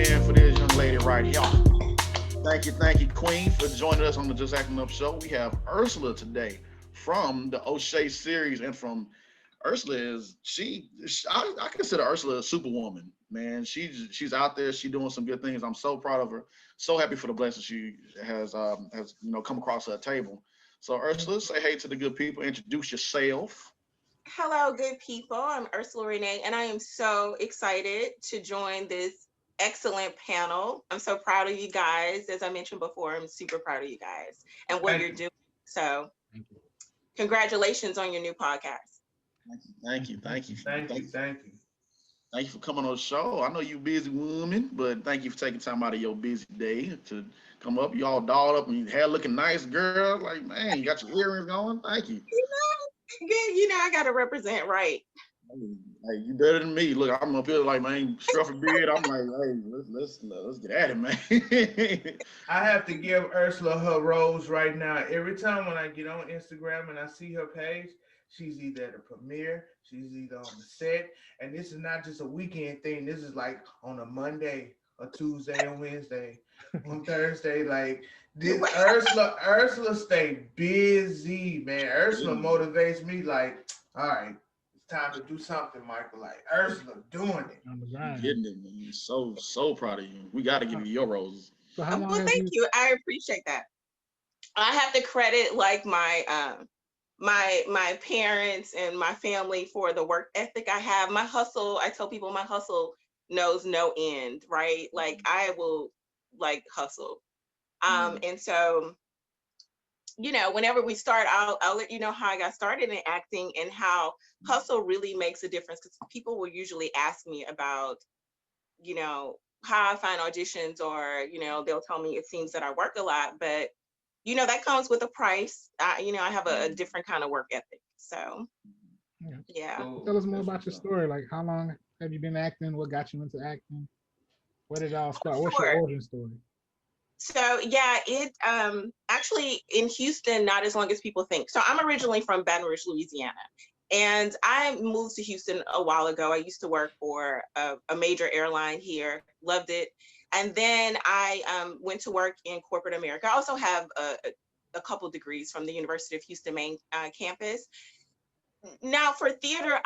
in for this young lady right here. Thank you, Queen, for joining us on the Just Acting Up show. We have Ursula today from the O'Shea series, and from Ursula is I consider Ursula a superwoman. Man, she's out there. She's doing some good things. I'm so proud of her. So happy for the blessing she has come across her table. So Ursula, say hey to the good people. Introduce yourself. Hello, good people. I'm Ursula Renee, and I am so excited to join this excellent panel. I'm so proud of you guys. As I mentioned before, I'm super proud of you guys and what Thank you're you. doing. So, Thank you. congratulations on your new podcast. Thank you. Thank you for coming on the show. I know you busy woman, but thank you for taking time out of your busy day to come up. You all dolled up and your hair looking nice, girl. Like, man, you got your earrings going. Thank you. Good, I got to represent right. Hey, you better than me. Look, I'm up here like, man, scruffy beard. I'm like, hey, let's get at it, man. I have to give Ursula her rose right now. Every time when I get on Instagram and I see her page, she's either at a premiere, she's either on the set, and this is not just a weekend thing. This is like on a Monday, a Tuesday, a Wednesday, on Thursday. Like this, Ursula stay busy, man. Ursula motivates me. Like, all right, it's time to do something, Michael. Like Ursula doing it. On the You grind. getting it, man. So proud of you. We got to give you your roses. So how long Well, have thank you? you. I appreciate that. I have to credit like my parents and my family for the work ethic I have. My hustle, I tell people my hustle knows no end, right? Like I will like hustle. And so, whenever we start, I'll let you know how I got started in acting and how hustle really makes a difference, because people will usually ask me about, how I find auditions, or, they'll tell me it seems that I work a lot, but that comes with a price. I have a different kind of work ethic. So, Yeah. yeah. Tell us more about your story. Like, how long have you been acting? What got you into acting? Where did it all start? What's your Sure. origin story? So yeah, it actually in Houston, not as long as people think. So I'm originally from Baton Rouge, Louisiana. And I moved to Houston a while ago. I used to work for a major airline here, loved it. And then I went to work in corporate America. I also have a couple degrees from the University of Houston main campus. Now for theater,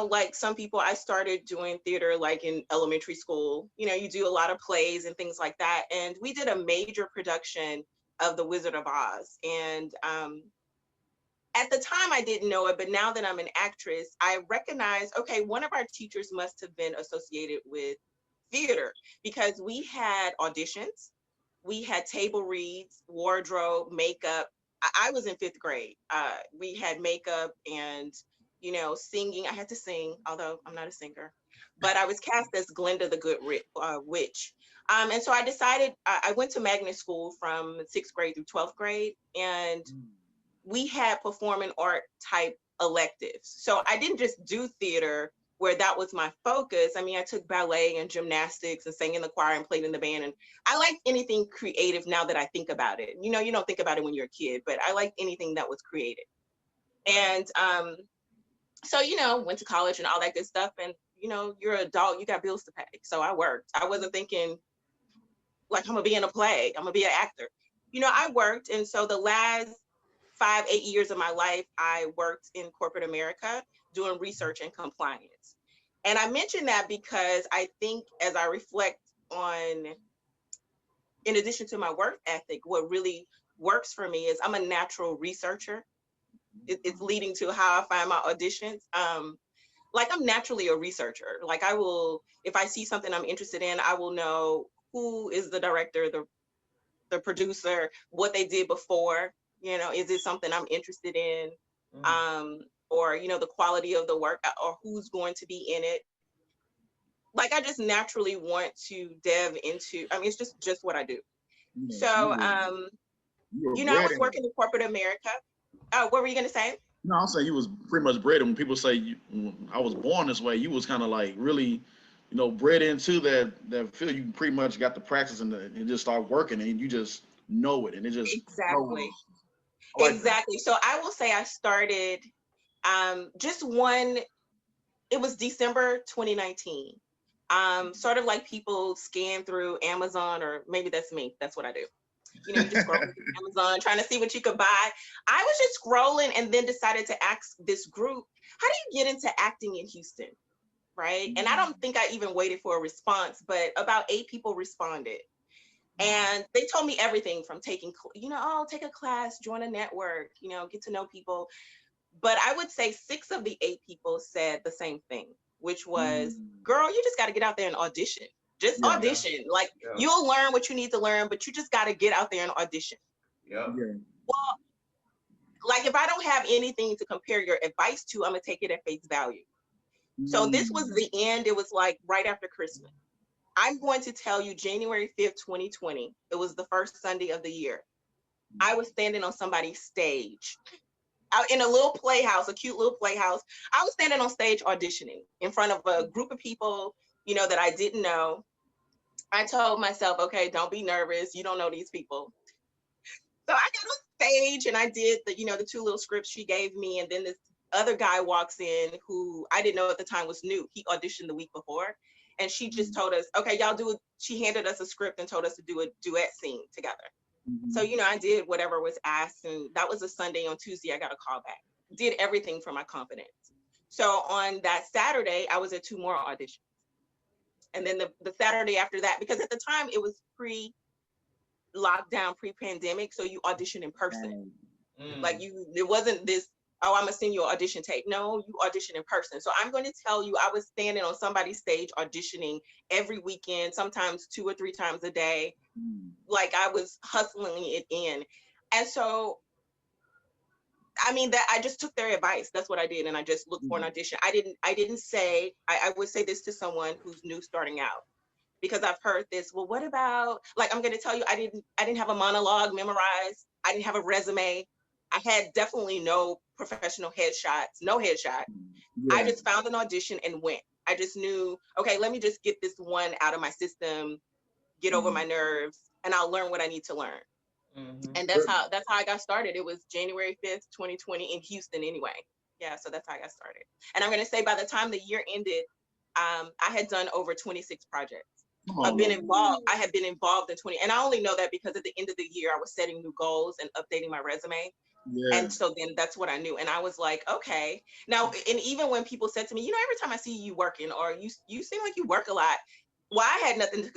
like some people, I started doing theater like in elementary school. You do a lot of plays and things like that. And we did a major production of The Wizard of Oz. And at the time I didn't know it, but now that I'm an actress, I recognize, okay, one of our teachers must have been associated with theater, because we had auditions, we had table reads, wardrobe, makeup. I was in fifth grade. We had makeup and, singing. I had to sing, although I'm not a singer, but I was cast as Glinda the Good Witch. And so I decided I went to magnet school from sixth grade through 12th grade. And we had performing art type electives. So I didn't just do theater where that was my focus. I mean, I took ballet and gymnastics and sang in the choir and played in the band. And I like anything creative now that I think about it. You don't think about it when you're a kid, but I like anything that was creative. And so, went to college and all that good stuff. And, you're an adult, you got bills to pay. So I worked. I wasn't thinking like I'm gonna be in a play, I'm gonna be an actor. I worked. And so the last 5-8 years of my life, I worked in corporate America doing research and compliance. And I mention that because I think as I reflect on, in addition to my work ethic, what really works for me is I'm a natural researcher. It's leading to how I find my auditions. Like I'm naturally a researcher. Like I will, if I see something I'm interested in, I will know who is the director, the producer, what they did before. Is it something I'm interested in? Or the quality of the work, or who's going to be in it. Like I just naturally want to delve into, I mean, it's just what I do. So You were I bred was in it. working in corporate America. What were you gonna say? No, I'm saying you was pretty much bred. When people say I was born this way, you was kind of like really, bred into that field. You pretty much got the practice and just start working, and you just know it, and it just flows. Exactly. I like that. Exactly. So I will say I started just one, it was December 2019. Sort of like people scan through Amazon, or maybe that's me. That's what I do. You know, you just scroll through Amazon trying to see what you could buy. I was just scrolling and then decided to ask this group, how do you get into acting in Houston? Right. And I don't think I even waited for a response, but about 8 people responded. And they told me everything from taking, oh, take a class, join a network, get to know people. But I would say 6 of the 8 people said the same thing, which was, girl, you just got to get out there and audition. Just audition. Like, you'll learn what you need to learn, but you just got to get out there and audition. Yeah. Well, like, if I don't have anything to compare your advice to, I'm going to take it at face value. So this was the end. It was like right after Christmas. I'm going to tell you, January 5th, 2020, it was the first Sunday of the year. I was standing on somebody's stage out in a little playhouse, a cute little playhouse. I was standing on stage auditioning in front of a group of people, that I didn't know. I told myself, okay, don't be nervous. You don't know these people. So I got on stage and I did the 2 little scripts she gave me. And then this other guy walks in who I didn't know at the time was new. He auditioned the week before. And she just told us, okay, y'all do it. She handed us a script and told us to do a duet scene together. So, I did whatever was asked. And that was a Sunday. On Tuesday, I got a call back. Did everything for my confidence. So on that Saturday, I was at 2 more auditions. And then the Saturday after that, because at the time it was pre-lockdown, pre-pandemic. So you audition in person. Like it wasn't this, oh, I'm gonna send you an audition tape. No, you audition in person. So I'm going to tell you, I was standing on somebody's stage auditioning every weekend, sometimes 2 or 3 times a day. Like I was hustling it in. And so, I mean, that I just took their advice. That's what I did. And I just looked for an audition. I didn't say, I would say this to someone who's new starting out, because I've heard this. Well, what about, like, I'm going to tell you, I didn't have a monologue memorized. I didn't have a resume. I had definitely no professional headshots, no headshot. I just found an audition and went. I just knew, okay, let me just get this one out of my system, get over my nerves, and I'll learn what I need to learn. And that's how I got started. It was January 5th, 2020 in Houston anyway. Yeah, so that's how I got started. And I'm going to say by the time the year ended, I had done over 26 projects. I had been involved in 20, and I only know that because at the end of the year, I was setting new goals and updating my resume. And so then that's what I knew. And I was like, okay. Now, and even when people said to me, every time I see you working, or you seem like you work a lot, well, I had nothing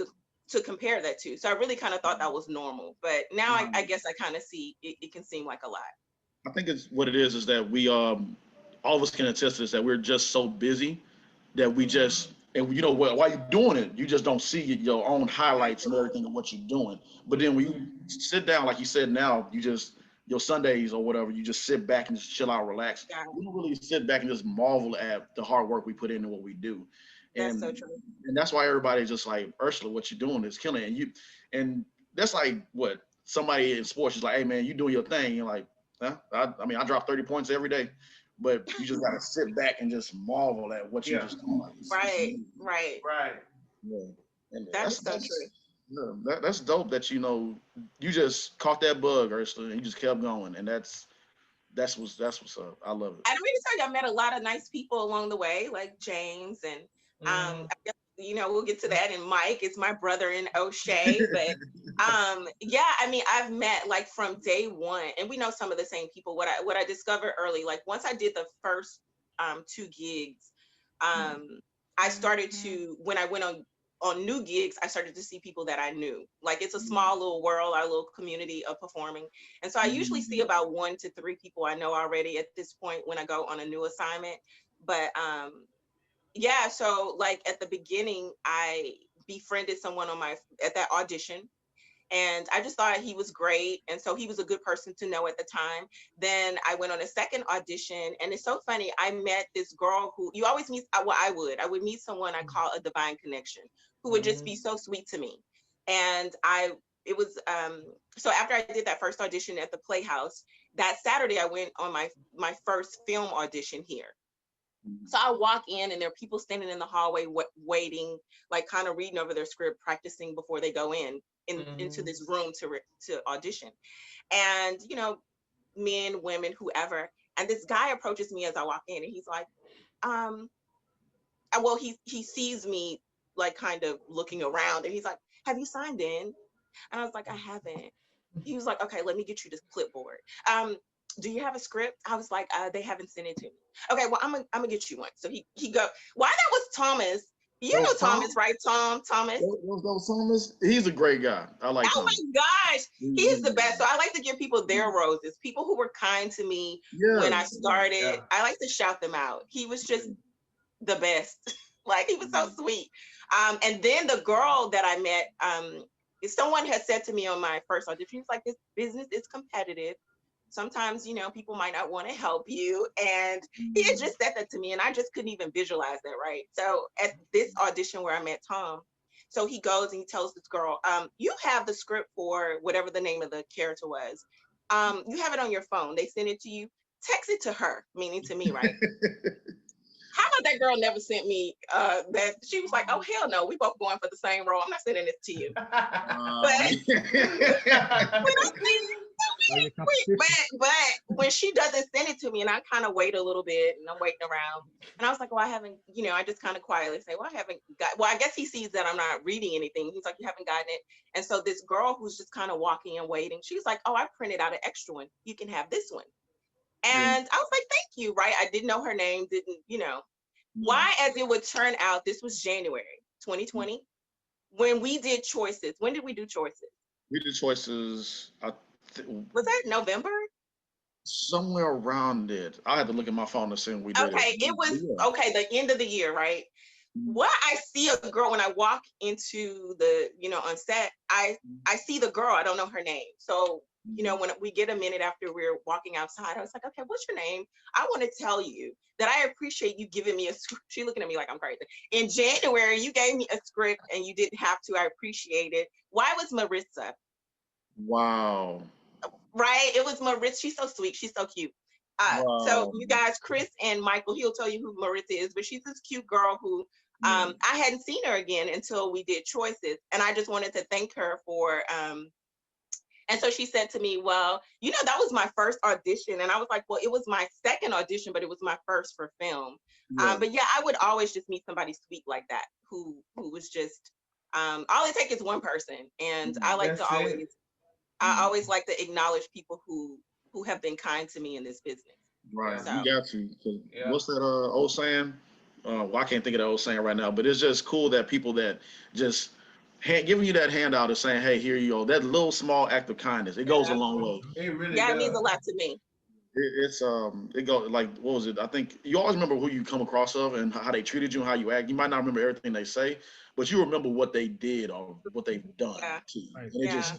to compare that to. So I really kind of thought that was normal. But now I guess I kind of see it can seem like a lot. I think it's what it is that we all of us can attest to this, that we're just so busy that we just, and while you're doing it, you just don't see your own highlights and everything of what you're doing. But then when you sit down, like you said, now you just, your Sundays or whatever, you just sit back and just chill out, relax. Yeah. We don't really sit back and just marvel at the hard work we put into what we do. That's so true. And that's why everybody's just like, Ursula, what you're doing is killing it. And that's like what somebody in sports is like, hey man, you doing your thing. You're like, huh? I mean, I drop 30 points every day, but you just gotta sit back and just marvel at what you just doing. Right. Yeah. And That's so true. That's dope that you just caught that bug, Ursula, and you just kept going, and that's what's up. I love it. And I'm going to tell you, I met a lot of nice people along the way, like James, and I guess, we'll get to that. And Mike is my brother in O'Shea, but yeah, I mean, I've met like from day one, and we know some of the same people. What I discovered early, like once I did the first 2 gigs, I started to, when I went on new gigs, I started to see people that I knew. Like it's a small little world, our little community of performing. And so I usually see about 1 to 3 people I know already at this point when I go on a new assignment. But yeah, so like at the beginning, I befriended someone at that audition. And I just thought he was great. And so he was a good person to know at the time. Then I went on a second audition. And it's so funny. I met this girl who you always meet. Well, I would meet someone I call a divine connection, who would just be so sweet to me. And it was, so after I did that first audition at the Playhouse, that Saturday I went on my first film audition here. So I walk in and there are people standing in the hallway waiting, like kind of reading over their script, practicing before they go into this room to audition. And, men, women, whoever. And this guy approaches me as I walk in and he's like, well, he sees me like kind of looking around, and he's like, "Have you signed in?" And I was like, "I haven't." He was like, "Okay, let me get you this clipboard. Do you have a script?" I was like, "They haven't sent it to me." "Okay, well, I'm gonna get you one." So he go. Why that was Thomas? You That know was Tom. Thomas, right? Thomas. That was Thomas. He's a great guy. I like Oh Thomas. my gosh, he's the best. So I like to give people their roses. People who were kind to me when I Yes. started, Yeah. I like to shout them out. He was just the best. Like he was so sweet. And then the girl that I met, someone had said to me on my first audition, he's like, "This business is competitive. Sometimes, people might not want to help you." And he had just said that to me, and I just couldn't even visualize that, right? So at this audition where I met Tom, so he goes and he tells this girl, "You have the script for whatever the name of the character was. You have it on your phone. They send it to you. Text it to her," meaning to me, right? How about that girl never sent me that? She was like, "Oh hell no, we both going for the same role. I'm not sending this to you." But Or your competition. but when she doesn't send it to me, and I kind of wait a little bit, and I'm waiting around, and I was like, "Well, I haven't," I just kind of quietly say, "Well, I haven't got." Well, I guess he sees that I'm not reading anything. He's like, "You haven't gotten it," and so this girl who's just kind of walking and waiting, she's like, "Oh, I printed out an extra one. You can have this one." And I was like, "Thank you," right? I didn't know her name, didn't. Why, as it would turn out, this was January 2020 when we did Choices. When did we do Choices? We did choices. Was that November? Somewhere around it. I had to look at my phone to see when we did it. Okay, it was Yeah. okay, the end of the year, right? What I see a girl when I walk into the, on set, I see the girl, I don't know her name. So, when we get a minute after we're walking outside, I was like, "Okay, what's your name? I want to tell you that I appreciate you giving me a script." She looking at me like I'm crazy. In January, you gave me a script and you didn't have to. I appreciate it. Why was Marissa? Wow. Right? It was Marissa. She's so sweet. She's so cute. So Wow. you guys, Chris and Michael, he'll tell you who Marissa is, but she's this cute girl who I hadn't seen her again until we did Choices. And I just wanted to thank her for and so she said to me, "Well, that was my first audition." And I was like, "Well, it was my second audition, but it was my first for film." Yeah. But yeah, I would always just meet somebody sweet like that who was just all it takes is one person. And I like to That's always it. I always like to acknowledge people who have been kind to me in this business. Right. Yeah. You So got to. 'Cause Yeah. what's that old saying? Well, I can't think of the old saying right now, but it's just cool that people that just giving you that handout is saying, "Hey, here you go." That little small act of kindness, it goes a yeah, long way. It really yeah, it means does. a lot to me. It goes like, what was it? I think you always remember who you come across of and how they treated you and how you act. You might not remember everything they say, but you remember what they did or what they've done Yeah, to you. Right. And it yeah. just,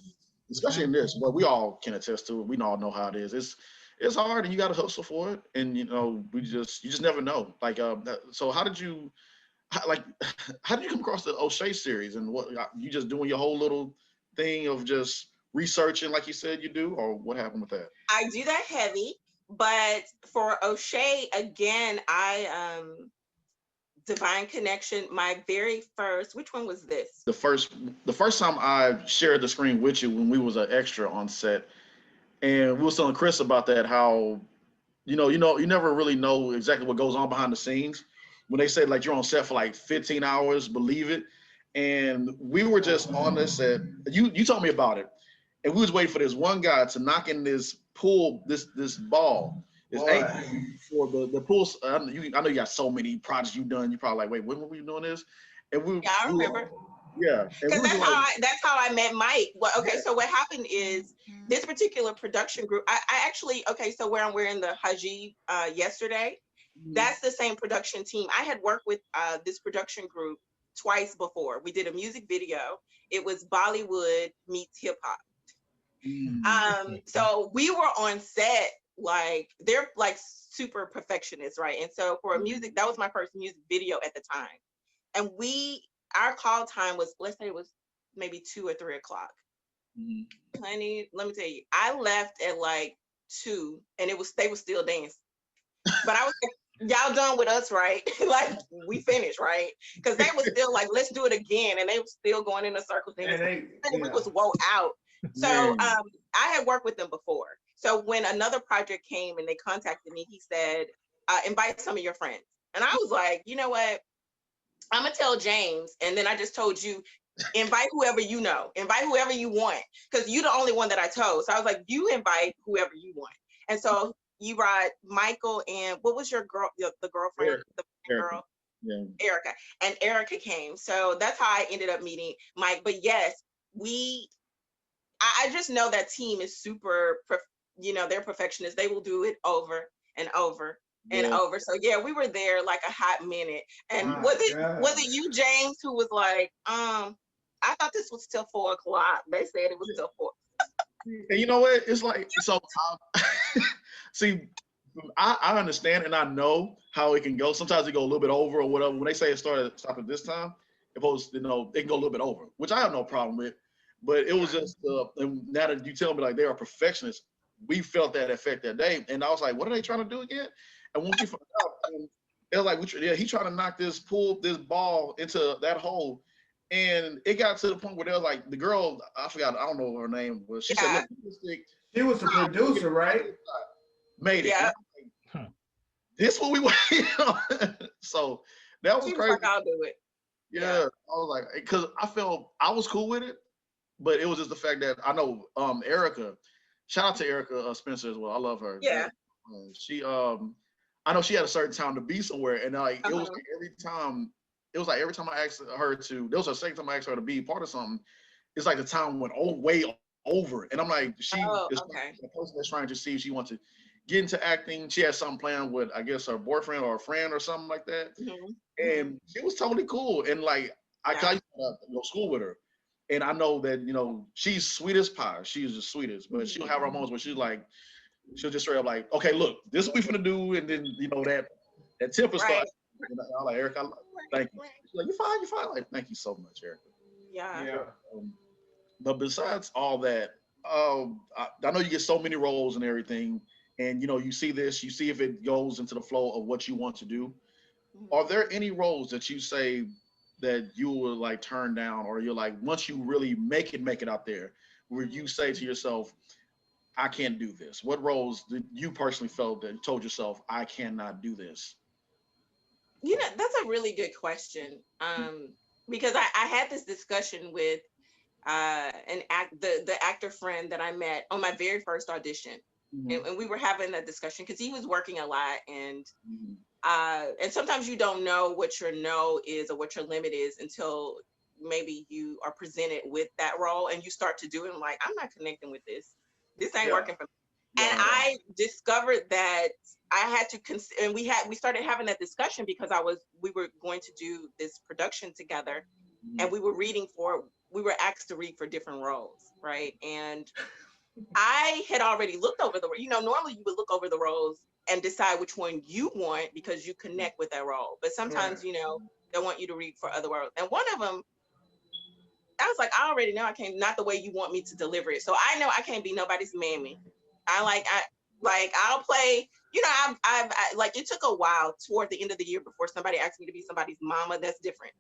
especially in this, well, we all can attest to it. We all know how it is. It's hard and you got to hustle for it. And you just never know. Like, so like, how did you come across the O'Shea series and what you just doing your whole little thing of just researching like you said you do, or what happened with that? I do that heavy, but for O'Shea again, I Divine Connection, my very first, which one was this? The first time I shared the screen with you when we was an extra on set, and we was telling Chris about that, how you never really know exactly what goes on behind the scenes. When they say like you're on set for like 15 hours, believe it. And we were just on this set. You told me about it, and we was waiting for this one guy to knock in this pool, this ball. It's eight Boy. for the pool. I know you got so many projects you've done. You probably like, wait, when were we doing this? And Yeah, I remember. and we Because was like, that's how I met Mike. Well, okay, so what happened is this particular production group, I actually, okay, so where I'm wearing the Haji yesterday, that's the same production team. I had worked with this production group twice before. We did a music video. It was Bollywood meets hip hop. So we were on set, like they're like super perfectionists, right? And so for a music, that was my first music video at the time. And our call time was, let's say it was maybe 2 or 3 o'clock. Honey, let me tell you, I left at like 2 and they were still dancing. But I was like, y'all done with us, right? Like we finished, right? Because they were still like, let's do it again. And they were still going in a circle. And they, We was woe out. So I had worked with them before. So when another project came and they contacted me, he said, invite some of your friends. And I was like, you know what? I'm gonna tell James, and then I just told you, invite whoever you know, invite whoever you want, because you're the only one that I told. So I was like, you invite whoever you want. And so you brought Michael and what was your girl, the girlfriend, Erica. the Erica. girl, Yeah. Erica, and Erica came. So that's how I ended up meeting Mike. But yes, we, I just know that team is super, they're perfectionists. They will do it over and over and Yeah. over. So yeah, we were there like a hot minute. And My was God. it you, James, who was like, I thought this was till 4 o'clock. They said it was till 4. And you know what? It's like so. See, I understand and I know how it can go. Sometimes it go a little bit over or whatever. When they say it stop at this time, opposed, it can go a little bit over, which I have no problem with. But it was just, and now that you tell me like they are perfectionists, we felt that effect that day, and I was like, what are they trying to do again? And once you find out, they're like, yeah, he trying to knock this ball into that hole. And it got to the point where they was like, the girl, I forgot, I don't know what her name was. She said, Yeah, look, this stick She was the producer, right? made it. And yeah. I'm like, this what we waited on. So that was She was crazy. like, I'll do it. Yeah, I was like, because I felt I was cool with it, but it was just the fact that I know Erica. Shout out to Erica Spencer as well. I love her. Yeah. She I know she had a certain time to be somewhere, and like it was Uh-huh. like every time I asked her to, there was a second time I asked her to be part of something. It's like the time went way over, and I'm like, she Oh, is okay. the person that's trying to see if she wants to get into acting. She has something planned with, I guess, her boyfriend or a friend or something like that, Hmm. Hmm. and she was totally cool. And like I Yeah. used to go to school with her, and I know that she's sweet as pie. She's the sweetest, but she'll have her moments where she's like, she'll just straight up like, okay, look, this is what we finna do, and then that temper Right. starts. And I'm like, Erica, thank you. She's like, you're fine, you're fine. Like, thank you so much, Erica. Yeah. Yeah. Um, but besides all that, I know you get so many roles and everything, and you see this, you see if it goes into the flow of what you want to do. Mhm. Are there any roles that you say that you would like turn down, or you're like, once you really make it out there, where you say to yourself, I can't do this? What roles did you personally felt that you told yourself, I cannot do this? That's a really good question. Because I had this discussion with the actor friend that I met on my very first audition. Mhm. And we were having that discussion because he was working a lot, Mhm. and sometimes you don't know what your no is or what your limit is until maybe you are presented with that role and you start to do it. I'm like, I'm not connecting with this. This ain't Yeah. working for me. And Right. I discovered that I had to and we started having that discussion because we were going to do this production together, and Mhm. we were asked to read for different roles, right? And I had already looked over normally you would look over the roles and decide which one you want because you connect with that role. But Right. sometimes, they want you to read for other roles. And one of them, I was like, I already know I can't, not the way you want me to deliver it. So I know I can't be nobody's mammy. I'll play, like, it took a while toward the end of the year before somebody asked me to be somebody's mama. That's different.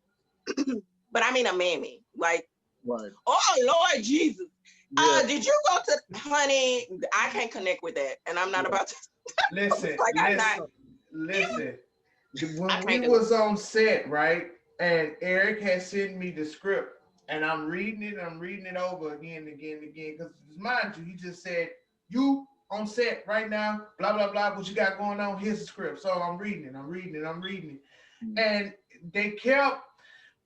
But I mean a mammy. Like, Right. oh Lord Jesus. Yeah. Did you go to honey? I can't connect with that. And I'm not Yeah. about to Listen, like I'm not listen. I When we can't do it. was on set, right, and Eric had sent me the script, and I'm reading it, over again and again and again, because mind you, he just said, you on set right now, blah, blah, blah, what you got going on, here's the script. So I'm reading it, Mhm. and they kept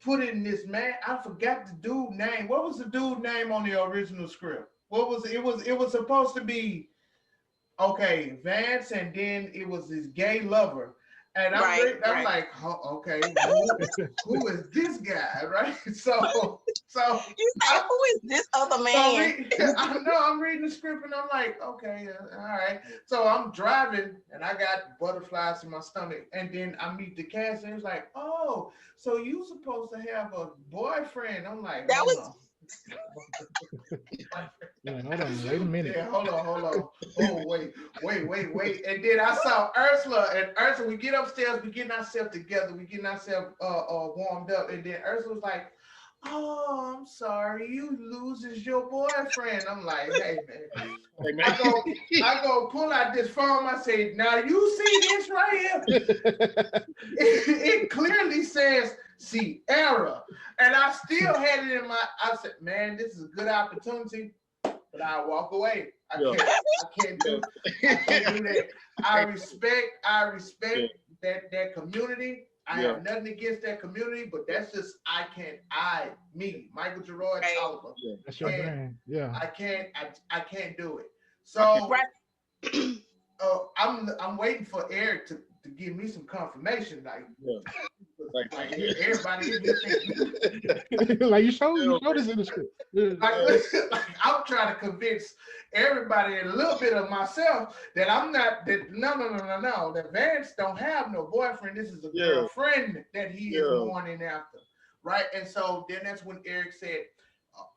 putting this man, I forgot the dude name. What was the dude name on the original script? What was it? Was supposed to be okay, Vance, and then it was his gay lover. And Right, I'm right. like, oh, okay, who is this guy, right? So You say, I, who is this other so man? I know I'm reading the script, and I'm like, okay, all right. So I'm driving, and I got butterflies in my stomach, and then I meet the cast, and it's like, oh, so you supposed to have a boyfriend? I'm like, That hold was on. Yeah, hold on, wait a minute. Yeah, hold on. Oh, wait. And then I saw Ursula, and Ursula, we get upstairs, we getting ourselves together, we getting ourselves warmed up, and then Ursula was like, oh, I'm sorry, you loses your boyfriend. I'm like, hey man. Hey, man. I go pull out this phone. I say, now you see this right here? It clearly says Sierra. And I still had it in I said, man, this is a good opportunity, but I walk away. I can't do that. I respect that community. I have nothing against that community, but that's just me, Michael Gerard Tolliver. That's your brand. Yeah. I can't do it. So I'm waiting for Eric to give me some confirmation, like everybody in here thinks like you showed this in the script. like, I'm trying to convince everybody and a little bit of myself that I'm not that no. That Vance don't have no boyfriend. This is a girlfriend that he is mourning after, right? And so then that's when Eric said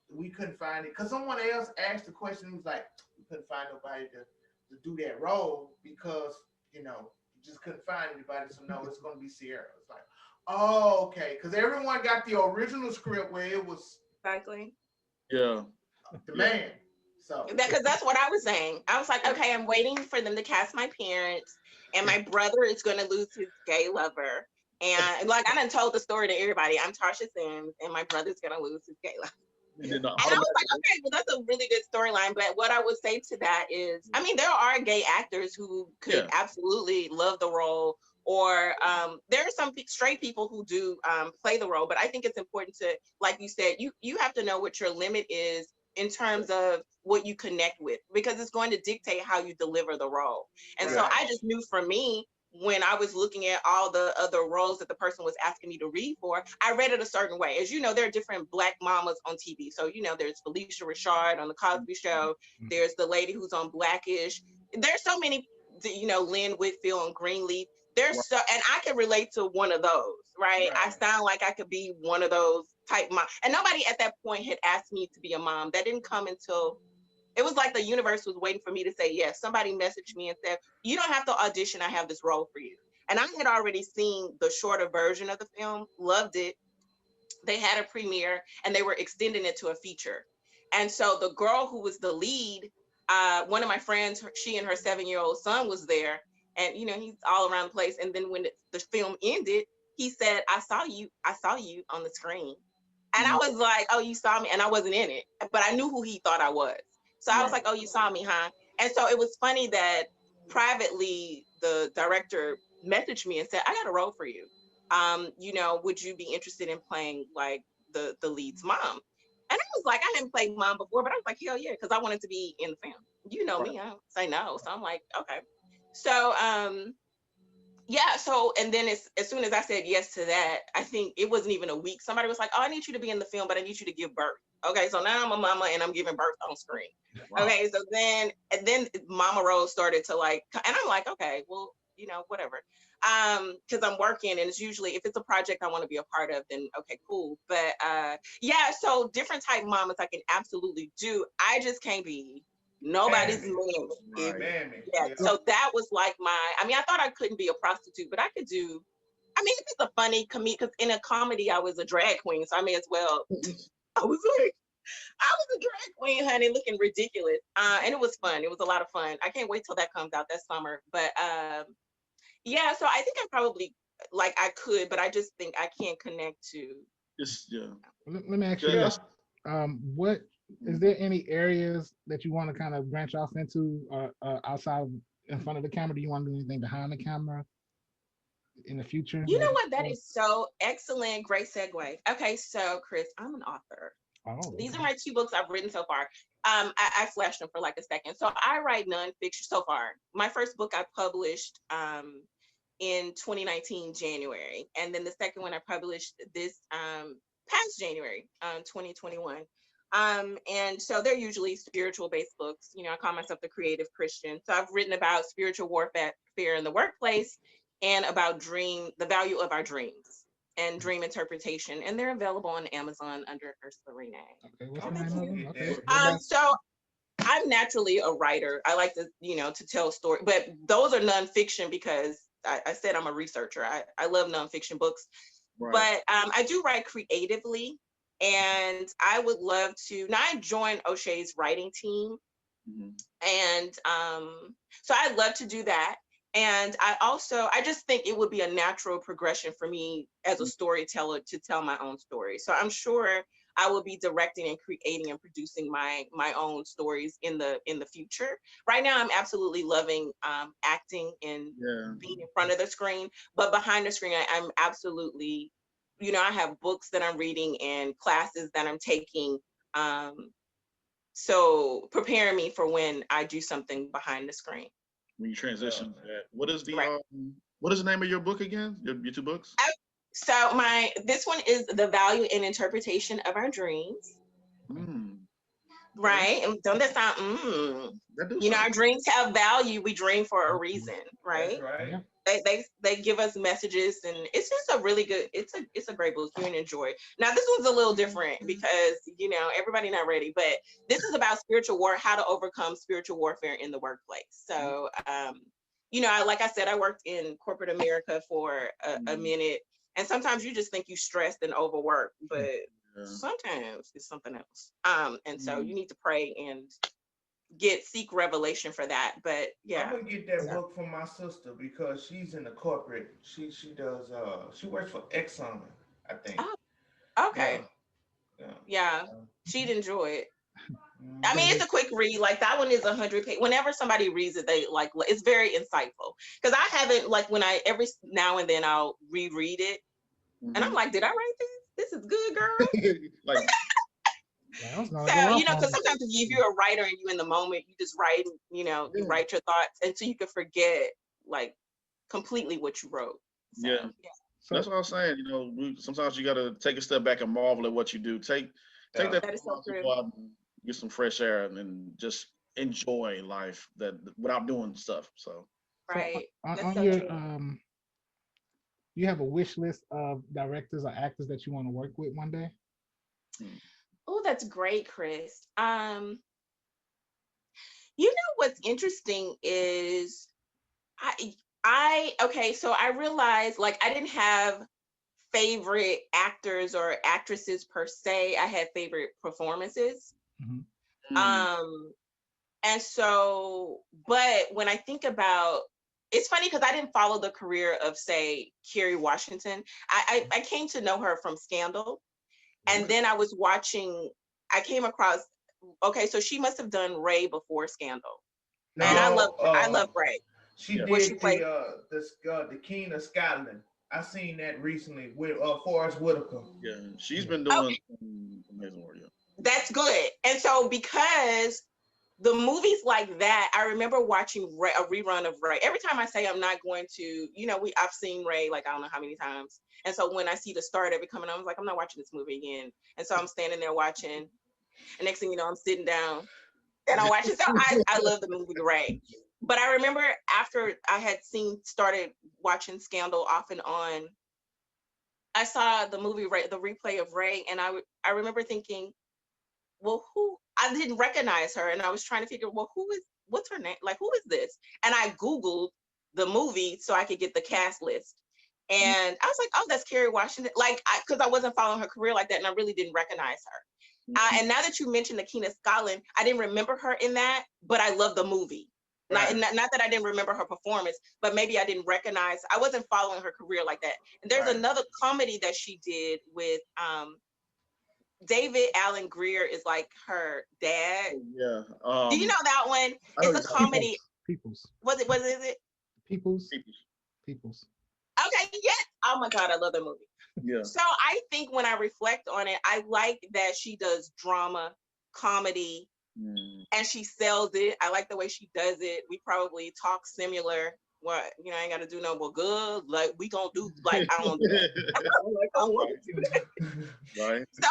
we couldn't find it because someone else asked the question. He was like, we couldn't find nobody to do that role because you just couldn't find anybody. So no, it's gonna be Sierra. It's like, oh, okay, because everyone got the original script where it was exactly the man. So because that's what I was saying. I was like, okay, I'm waiting for them to cast my parents, and my brother is gonna lose his gay lover. And like I done told the story to everybody. I'm Tasha Sims, and my brother's gonna lose his gay lover. And I was like, okay, well, that's a really good storyline. But what I would say to that is, I mean, there are gay actors who could absolutely love the role, or there are some straight people who do play the role. But I think it's important to, like you said, you have to know what your limit is in terms of what you connect with, because it's going to dictate how you deliver the role. And so I just knew for me, when I was looking at all the other roles that the person was asking me to read for, I read it a certain way. As you know, there are different Black mamas on TV. So, there's Felicia Rashad on The Cosby Show. There's the lady who's on Blackish. There's so many, Lynn Whitfield on Greenleaf. And I can relate to one of those, right? I sound like I could be one of those type mom. And nobody at that point had asked me to be a mom. That didn't come until it was like the universe was waiting for me to say yes. Somebody messaged me and said, you don't have to audition. I have this role for you. And I had already seen the shorter version of the film, loved it. They had a premiere and they were extending it to a feature. And so the girl who was the lead, one of my friends, she and her 7-year-old son was there. And, he's all around the place. And then when the film ended, he said, I saw you on the screen. And I was like, oh, you saw me? And I wasn't in it, but I knew who he thought I was. So I was like, oh, you saw me, huh? And so it was funny that privately the director messaged me and said, I got a role for you. Would you be interested in playing like the lead's mom? And I was like, I hadn't played mom before, but I was like, hell yeah, because I wanted to be in the film. You know me, I don't say no. So I'm like, okay. So so and then as soon as I said yes to that, I think it wasn't even a week. Somebody was like, oh, I need you to be in the film, but I need you to give birth. Okay, so now I'm a mama and I'm giving birth on screen. Wow. Okay, so then Mama Rose started to like, and I'm like, okay, well, whatever. Because I'm working and it's usually, if it's a project I want to be a part of, then okay, cool. But so different type mamas I can absolutely do. I just can't be nobody's mammy. Right. So that was like I thought I couldn't be a prostitute, but I could do, if it's a funny comedy, because in a comedy I was a drag queen, so I may as well. I was a drag queen, honey, looking ridiculous. And it was fun. It was a lot of fun. I can't wait till that comes out that summer. But so I think I probably I could, but I just think I can't connect to. Let me ask you this. What is there any areas that you want to kind of branch off into outside in front of the camera? Do you want to do anything behind the camera in the future? You know what? That is so excellent. Great segue. Okay, so Chris, I'm an author. Oh, these are my 2 books I've written so far. I flashed them for like a second. So I write nonfiction so far. My first book I published in 2019 January, and then the second one I published this past January, 2021. And so they're usually spiritual based books. I call myself the creative Christian. So I've written about spiritual warfare in the workplace and about the value of our dreams and dream interpretation. And they're available on Amazon under Ursula Renee. Okay, what's the name of them? Okay. So I'm naturally a writer. I like to, to tell stories, but those are nonfiction because I said I'm a researcher. I love nonfiction books, but I do write creatively. And I would love to, now I joined O'Shea's writing team. And so I'd love to do that. And I just think it would be a natural progression for me as a storyteller to tell my own story. So I'm sure I will be directing and creating and producing my own stories in the future. Right now, I'm absolutely loving acting and Yeah. being in front of the screen, but behind the screen, I'm absolutely, I have books that I'm reading and classes that I'm taking. So preparing me for when I do something behind the screen. When you transition to that, what is Right. the name of your book again? Your two books? So this one is The Value and Interpretation of Our Dreams. Mm. Right. And don't that sound That do our sound. dreams have value. We dream for a reason, right? That's right. Yeah. They give us messages, and it's just a really good, it's a great book. You're gonna enjoy it. Now this one's a little different because everybody not ready, but this is about spiritual war, how to overcome spiritual warfare in the workplace. So like I said, I worked in corporate America for a minute, and sometimes you just think you stressed and overworked, but sometimes it's something else. And so you need to pray and seek revelation for that. But yeah, I'm gonna get that book from my sister because she's in the corporate. She does she works for Exxon, I think. oh, okay, Yeah, yeah. yeah, she'd enjoy it. I Mhm. mean, it's So a quick read. Like that one is 100 pages. Whenever somebody reads it, they it's very insightful. Because I haven't when I every now and then I'll reread it, and I'm like, did I write this? This is good, girl. Like, I was gonna go So off on because it. sometimes if you're a writer and you in the moment, you just write. You yeah. write your thoughts, and so you can forget like completely what you wrote. So Yeah. yeah, That's So what I was saying. Sometimes you got to take a step back and marvel at what you do. Take Yeah. that that is time so out to true. go out and get some fresh air and just enjoy life that without doing stuff. So so Right. That's on so your true. you have a wish list of directors or actors that you want to work with one day? mm, Oh, that's great, Chris. What's interesting is I okay, so I realized like I didn't have favorite actors or actresses per se. I had favorite performances. Hmm. mm, Um and so but when I think about it's funny because I didn't follow the career of say Kerry Washington. I came to know her from Scandal. And okay. then I came across okay, so she must have done Ray before Scandal. And Yeah. No, I love Ray. she Yeah. What she did played. the King of Scotland. I seen that recently with Forrest Whitaker. Yeah. She's Yeah. been doing Okay, some amazing work. Yeah. that's good. And so because the movies like that, I remember watching Ray, a rerun of Ray. Every time I say I'm not going to, I've seen Ray like I don't know how many times. And so when I see the start of it coming on, I was like, I'm not watching this movie again. And so I'm standing there watching. And next thing you know, I'm sitting down and I'm watching. So I love the movie Ray. But I remember after I had started watching Scandal off and on, I saw the movie Ray, the replay of Ray, and I remember thinking, well, who I didn't recognize her, and I was trying to figure, well, what's her name? Like, who is this? And I Googled the movie so I could get the cast list. Mm, And I was like, oh, that's Kerry Washington. Like, because I wasn't following her career like that, and I really didn't recognize her. mm, And now that you mentioned the King of Scotland, I didn't remember her in that, but I love the movie. Right. Not that I didn't remember her performance, but maybe I didn't recognize. I wasn't following her career like that. And there's Right. another comedy that she did with David Allen Greer is like her dad. oh, yeah. Do you know that one? I know It's you're a talking about. comedy. Peoples. What is it? Peoples. People. Peoples. Okay, yes. Oh my God, I love that movie. Yeah. So I think when I reflect on it, I like that she does drama, comedy, Mm. and she sells it. I like the way she does it. We probably talk similar. What I ain't gotta do no more good. Like we gonna do like I don't want to do that. Like, I don't want to do that. Right. So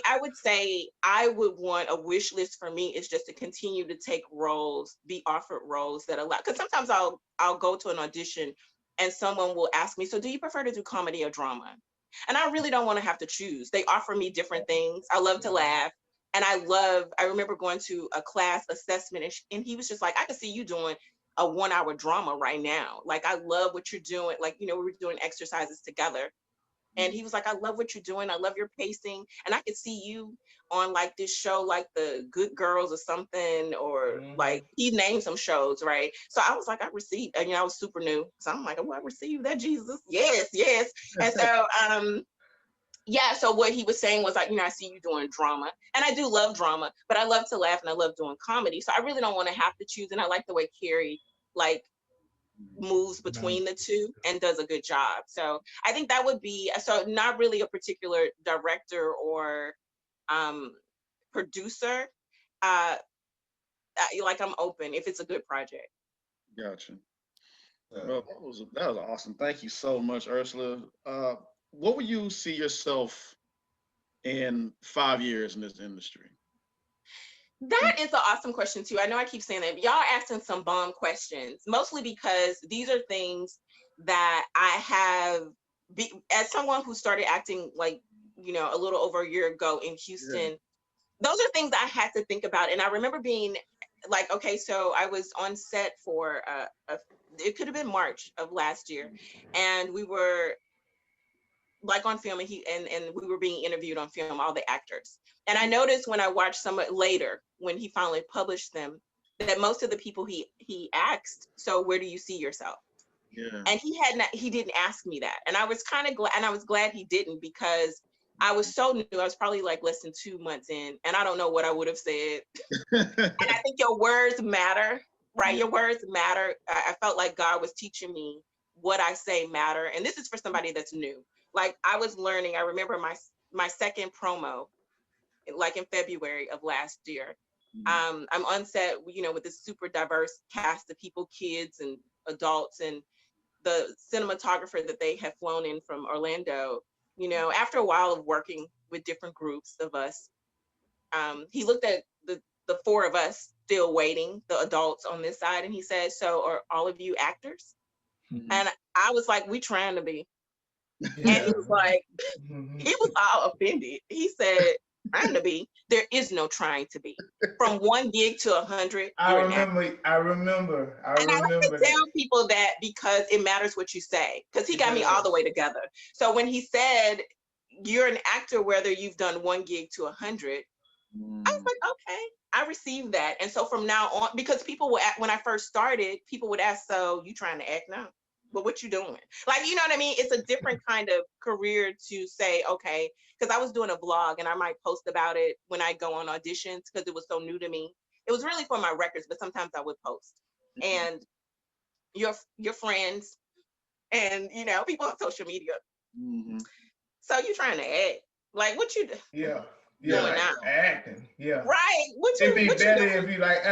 I would say I would want a wish list for me is just to continue to take roles, be offered roles that allow, because sometimes I'll go to an audition and someone will ask me, so do you prefer to do comedy or drama? And I really don't want to have to choose. They offer me different things. I love to laugh. And I remember going to a class assessment and he was just like, I can see you doing a 1 hour drama right now. Like, I love what you're doing. Like, we were doing exercises together. And he was like, I love what you're doing. I love your pacing. And I could see you on like this show, like the Good Girls or something, or like he named some shows, right? So I was like, I received, and I was super new. So I'm like, oh, I received that, Jesus. Yes, yes. And so yeah, so what he was saying was like, I see you doing drama. And I do love drama, but I love to laugh and I love doing comedy. So I really don't want to have to choose. And I like the way Carrie like moves between the two and does a good job. So I think that would be, so not really a particular director or producer. Like I'm open if it's a good project. Gotcha. Well, that was awesome. Thank you so much, Ursula. What would you see yourself in 5 years in this industry? That is an awesome question too. I know I keep saying that. Y'all asking some bomb questions, mostly because these are things that I have, as someone who started acting like, a little over a year ago in Houston, those are things I had to think about. And I remember being like, okay, so I was on set for, it could have been March of last year. And we were like on film, and we were being interviewed on film, all the actors. And I noticed when I watched some later, when he finally published them, that most of the people he asked, so where do you see yourself? Yeah. And he didn't ask me that. And I was kind of glad, and I was glad he didn't, because I was so new. I was probably like less than 2 months in, and I don't know what I would have said. And I think your words matter, right? Yeah. Your words matter. I felt like God was teaching me what I say matter. And this is for somebody that's new. Like I was learning, I remember my second promo, like in February of last year. I'm on set, with this super diverse cast of people, kids and adults, and the cinematographer that they have flown in from Orlando. After a while of working with different groups of us, he looked at the four of us still waiting, the adults on this side, and he said, "So are all of you actors?" And I was like, "We trying to be." And he was like, he was all offended. He said, "Trying to be? There is no trying to be. From 1 gig to 100, I you're an actor." remember. And I like to tell people that because it matters what you say, because he got me all the way together. So when he said, "You're an actor whether you've done 1 gig to 100, I was like, okay, I received that. And so from now on, because people would, when I first started, people would ask, "So you trying to act now? But what you doing?" Like, you know what I mean? It's a different kind of career to say, okay, because I was doing a blog and I might post about it when I go on auditions because it was so new to me. It was really for my records, but sometimes I would post. And your friends and, people on social media. So you trying to act. Like, what you doing like now? acting. Yeah. Right. It'd be better you if you like,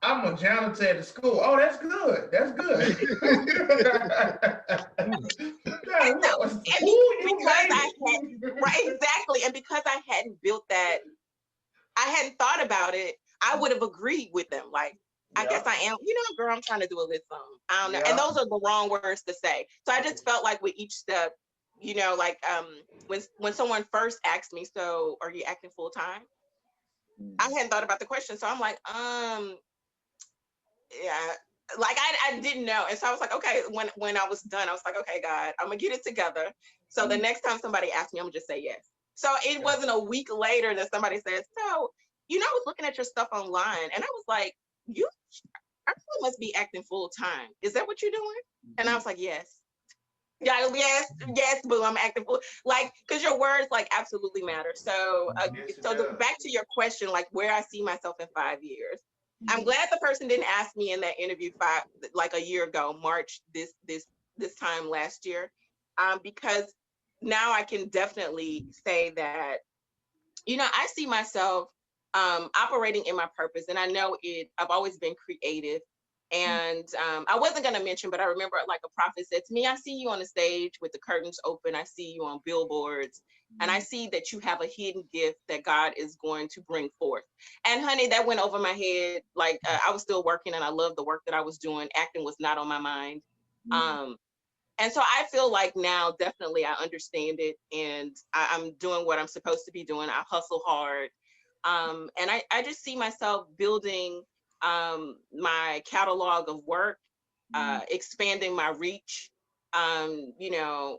I'm a janitor at the school. Oh, that's good. That's good. Right, exactly. And because I hadn't built that, I hadn't thought about it, I would have agreed with them. Like, I guess I am, girl, I'm trying to do a little something. I don't know. And those are the wrong words to say. So I just felt like with each step, like when someone first asked me, "So are you acting full time?" I hadn't thought about the question. So I'm like, yeah, like I didn't know. And so I was like, okay, when I was done, I was like, okay, God, I'm gonna get it together. So the next time somebody asks me, I'm gonna just say yes. So it wasn't a week later that somebody says, "So, I was looking at your stuff online," and I was like, "You actually must be acting full time. Is that what you're doing?" And I was like, "Yes." Yeah, yes, boo, I'm acting full, like, because your words like absolutely matter. So, back to your question, like where I see myself in 5 years. I'm glad the person didn't ask me in that interview like a year ago, March this time last year, because now I can definitely say that, I see myself operating in my purpose, and I know it. I've always been creative, and I wasn't gonna mention, but I remember like a prophet said to me, "I see you on the stage with the curtains open. I see you on billboards, and I see that you have a hidden gift that God is going to bring forth." And honey, that went over my head. Like I was still working, and I loved the work that I was doing. Acting was not on my mind. And so I feel like now definitely I understand it, and I'm doing what I'm supposed to be doing. I hustle hard. And I just see myself building my catalog of work, expanding my reach, You know,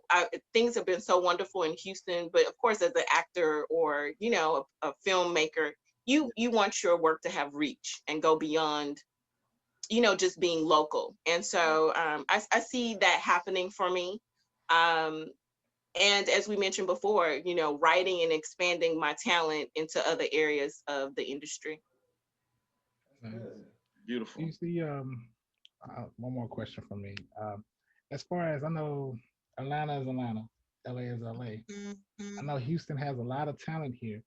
things have been so wonderful in Houston, but of course, as an actor or, you know, a filmmaker, you want your work to have reach and go beyond, you know, just being local. And so I see that happening for me. Um, and as we mentioned before, you know, writing and expanding my talent into other areas of the industry. Nice. Beautiful. You see, one more question from me. As far as I know, Atlanta is Atlanta, LA is LA. I know Houston has a lot of talent here.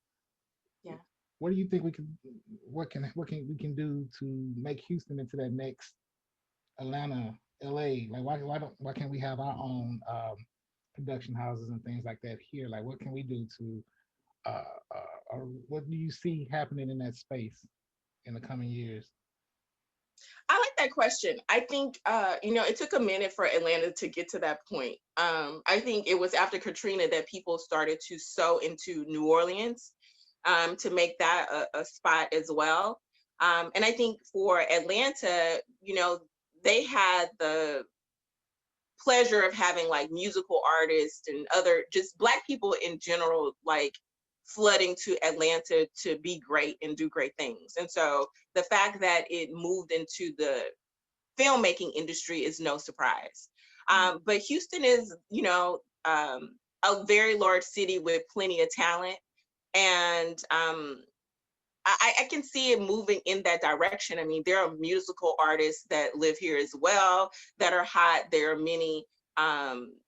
Yeah. What do you think we can do to make Houston into that next Atlanta, LA? Like why can't we have our own production houses and things like that here? Like what can we do to or what do you see happening in that space in the coming years? I like that question. I think, you know, it took a minute for Atlanta to get to that point. I think it was after Katrina that people started to sow into New Orleans to make that a spot as well. And I think for Atlanta, you know, they had the pleasure of having like musical artists and other just Black people in general, like flooding to Atlanta to be great and do great things. And so the fact that it moved into the filmmaking industry is no surprise. But Houston is, you know, a very large city with plenty of talent. And I can see it moving in that direction. I mean, there are musical artists that live here as well that are hot. There are many,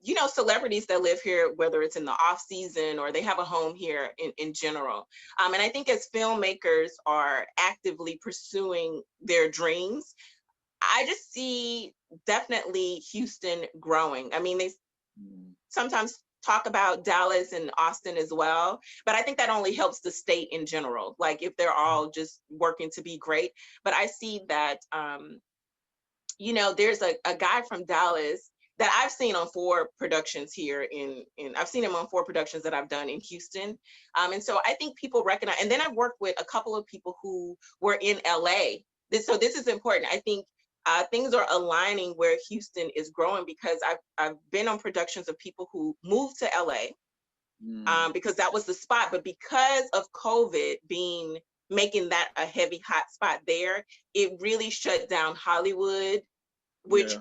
you know, celebrities that live here, whether it's in the off season or they have a home here in general. And I think as filmmakers are actively pursuing their dreams, I just see definitely Houston growing. I mean, they sometimes talk about Dallas and Austin as well, but I think that only helps the state in general, like if they're all just working to be great. But I see that, you know, there's a guy from Dallas that I've seen on 4 productions here in I've seen him on 4 productions that I've done in Houston. And so I think people recognize, and then I've worked with a couple of people who were in LA. So this is important. I think things are aligning where Houston is growing because I've been on productions of people who moved to LA because that was the spot. But because of COVID making that a heavy hot spot there, it really shut down Hollywood, which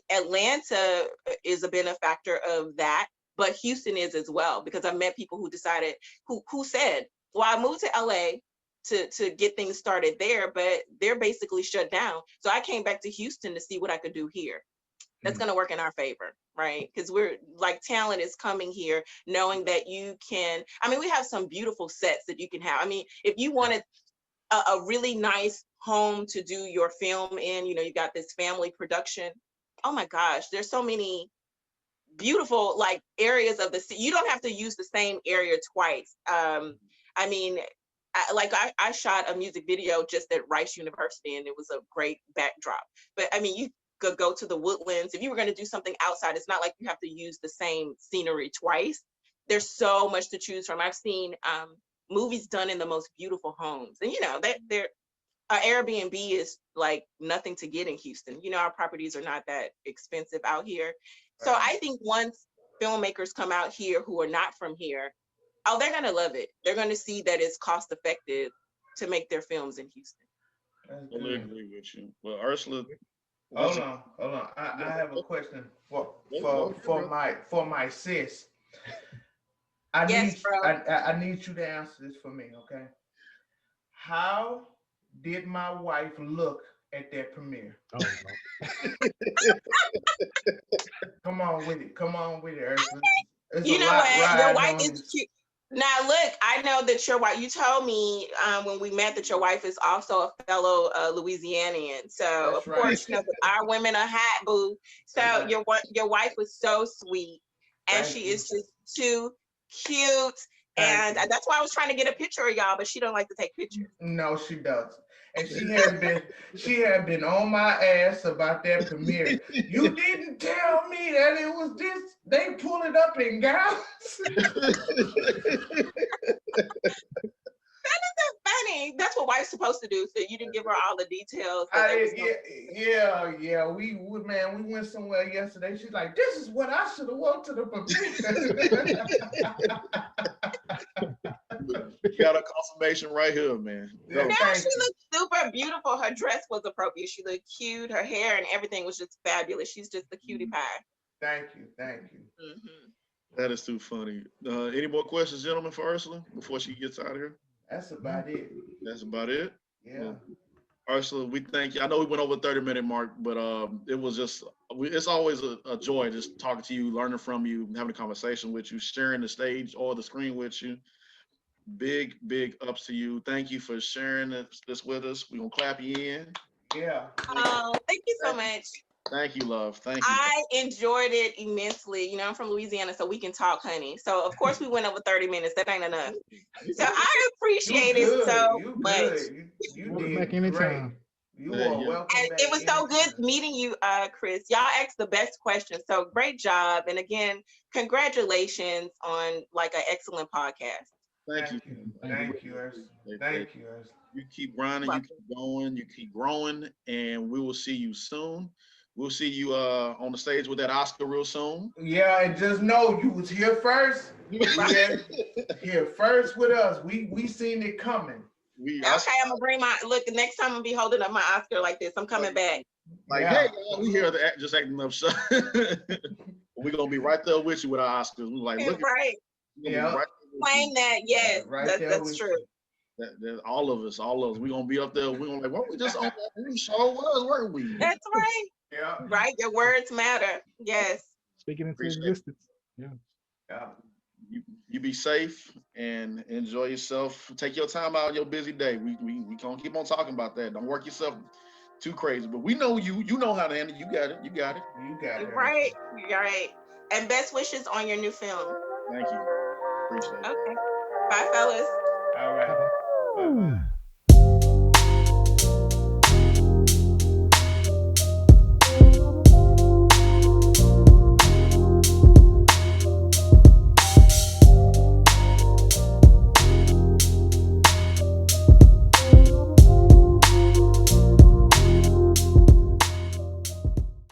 Atlanta is a benefactor of that, but Houston is as well, because I've met people who decided, who said, well, I moved to LA to get things started there, but they're basically shut down. So I came back to Houston to see what I could do here. That's going to work in our favor, right? Because we're like, talent is coming here knowing that you can, I mean, we have some beautiful sets that you can have. I mean, if you wanted a really nice home to do your film in, you know, you got this family production. Oh my gosh, there's so many beautiful like areas of the city. You don't have to use the same area twice. I mean, I shot a music video just at Rice University and it was a great backdrop. But I mean, you could go to the Woodlands. If you were going to do something outside, it's not like you have to use the same scenery twice. There's so much to choose from. I've seen movies done in the most beautiful homes. And you know, they're Airbnb is like nothing to get in Houston. You know, our properties are not that expensive out here. So I think once filmmakers come out here who are not from here, oh, they're gonna love it. They're gonna see that it's cost effective to make their films in Houston. I totally agree with you. Well, Ursula, Hold on. I have a question for my sis. Yes, bro. I need you to answer this for me, okay? How did my wife look at that premiere? Oh, no. Come on with it, Ursula. There's You a know lot what? Your riding wife on is this. cute. Now, look, I know that your wife, you told me when we met that your wife is also a fellow Louisianian. So, That's of right. course, you know, our women are hot, boo. So, That's right. your wife was so sweet and Thank she you. is just too cute. Thank And you. that's why I was trying to get a picture of y'all, but she don't like to take pictures. No, she doesn't. And she had been on my ass about that premiere. You didn't tell me that it was this. They pull it up in gowns. Funny. That's what wife's supposed to do. So you didn't give her all the details. So there was no- Yeah. We went somewhere yesterday. She's like, "This is what I should have wore to the premiere." You got a confirmation right here, man. Yeah, Go. No, thank she you. looked super beautiful. Her dress was appropriate. She looked cute. Her hair and everything was just fabulous. She's just a cutie pie. Thank you. Mhm. That is too funny. Any more questions, gentlemen, for Ursula before she gets out of here? That's about it. That's about it. Yeah. Well, Ursula, we thank you. I know we went over the 30-minute mark, but it was just, it's always a joy just talking to you, learning from you, having a conversation with you, sharing the stage or the screen with you. Big, big ups to you. Thank you for sharing this with us. We're going to clap you in. Yeah. Oh, thank you so much. Thank you, love. Thank you. I enjoyed it immensely. You know, I'm from Louisiana, so we can talk, honey. So of course we went over 30 minutes. That ain't enough. So I appreciate it so much. You Welcome did back great. anytime. You Yeah, are yeah. welcome And back. it was so good anytime. meeting you, Chris. Y'all asked the best questions. So great job. And again, congratulations on like an excellent podcast. Thank you. Thank you, Ursula. Thank you, Ursula. You keep grinding, you keep going, you keep growing, and we will see you soon. We'll see you on the stage with that Oscar real soon. Yeah, and just know you was here first. Here first with us. We seen it coming. Okay, I'm gonna bring my look. The next time I'm gonna be holding up my Oscar like this. I'm coming back. Like, Yeah. hey, y'all, we here at the Just Acting Up show. We're gonna be right there with you with our Oscars. We're like, look, Right. Yeah. right Claim that. Yes, Right there that's with true. all of us. We're gonna be up there. We're gonna like, what we just on that show was, weren't we? That's right. Yeah. Right. Your words matter. Yes. Speaking into Appreciate existence. Yeah. Yeah. You be safe and enjoy yourself. Take your time out of your busy day. We gonna keep on talking about that. Don't work yourself too crazy. But we know you. You know how to handle it. You got it. You got it. Right. You're right. And best wishes on your new film. Thank you. Appreciate it. Okay. Bye, fellas. All right. Bye-bye.